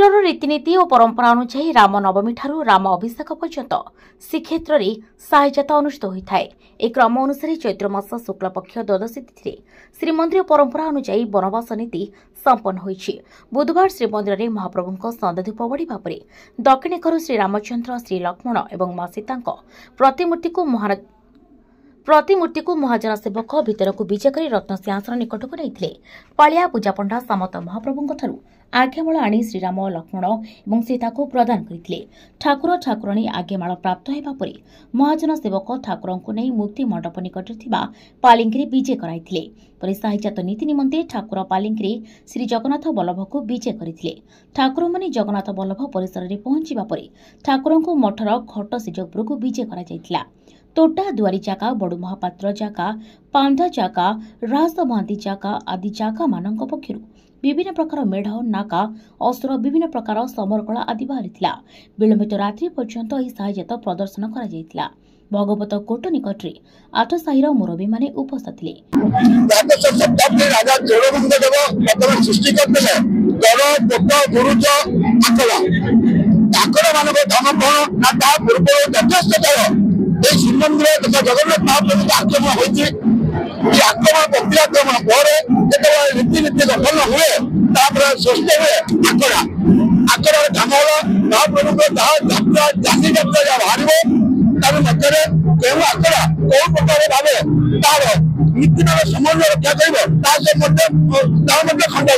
मंदिर रीतिनीति और परंपरा अनुसार राम नवमी ठारू राम अभिषेक पर्यंत श्रीक्षेत्र में साहिजाता अनुष्ठित होता है। एक क्रम अनुसार चैत्र मास शुक्ल पक्ष द्वादशी तिथि श्रीमंदिर परंपरा अनुसार बनवास नीति संपन्न होइछि। बुधवार श्रीमंदिर में महाप्रभु सौंदधूप बढ़िबा परे दक्षिणेकर श्रीरामचंद्र श्री लक्ष्मण और मां सीता प्रतिमूर्ति को महाजन सेवक भितर को विजय कर रत्न सिंहासन निकट को नहीं पालिया पूजा पंडा सामत महाप्रभु आज्ञामाल आनी श्रीराम लक्ष्मण और सीता को प्रदान करते। ठाकुर ठाकुराणी आज्ञामाल प्राप्त होगा पर महाजन सेवक ठाकुर को नहीं मुक्ति मंडप निकट पालिंकी विजय कराई। साहिजात नीति निमंते ठाकुर पालिंकी श्री जगन्नाथ बल्लभ को विजय करते। ठाकुर माने जगन्नाथ बल्लभ परिसर में पहुंचा पर ठाकुर को मठर घट सिजपुर को विजय करा। तोटा दुआरी जाका बड़ू महापात्र जाका पांधा जाका रास महांती जाका आदि जाका मानक पक्षर विभिन्न प्रकार मेढ़ नाका असुर विभिन्न प्रकार समरकला आदि बाहरी विलंबित रात्रि पर्यंत यह साहिजात प्रदर्शन करा। भगवत कोट निकट आठ साहिर मुरबी माने उपस्थित थे। श्रीमंदिर जगन्नाथ महाप्रभु आक्रमण होती आक्रमण प्रत्याक्रमण पर रीतिनीति गठन हुए सृष्टि हुए आकड़ा आकड़ा धामल महाप्रभु यात्रा जाति यात्रा जहाँ बाहर मध्य क्यों आकड़ा कौ प्रकार भाव तार नीतिमाला समन्वय रक्षा कर खंडा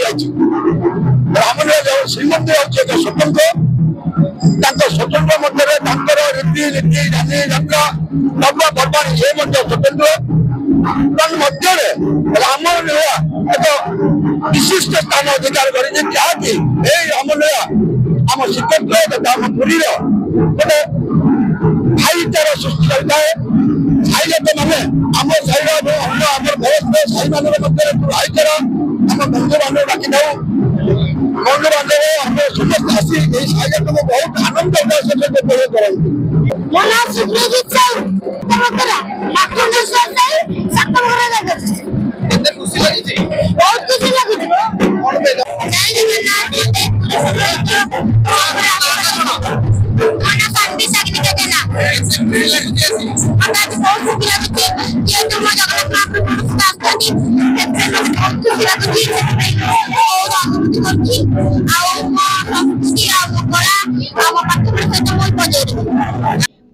जाम श्रीमंदिर हूँ एक स्वतंत्र स्वतंत्र मध्य रीति जाति यात्रा पर्व पर्वाणी ये स्वतंत्र मध्य रामलीला एक विशिष्ट स्थान अधिकार करी रामलीला आम श्रीक्षेत्र तथा आम पुरी गोटे भाईचारा सृष्टि करता है। साहिजात मैंने आम साइर आम बयस्क साई मान मध्य भाईचारा आम बंधु बांधव डाकी था बंधु बांधव आम समस्त आसी साहिजात को बहुत आनंद सहित उपयोग करते।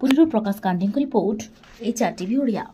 पुरी प्रकाश कांदी रिपोर्ट HR TV ओडिया।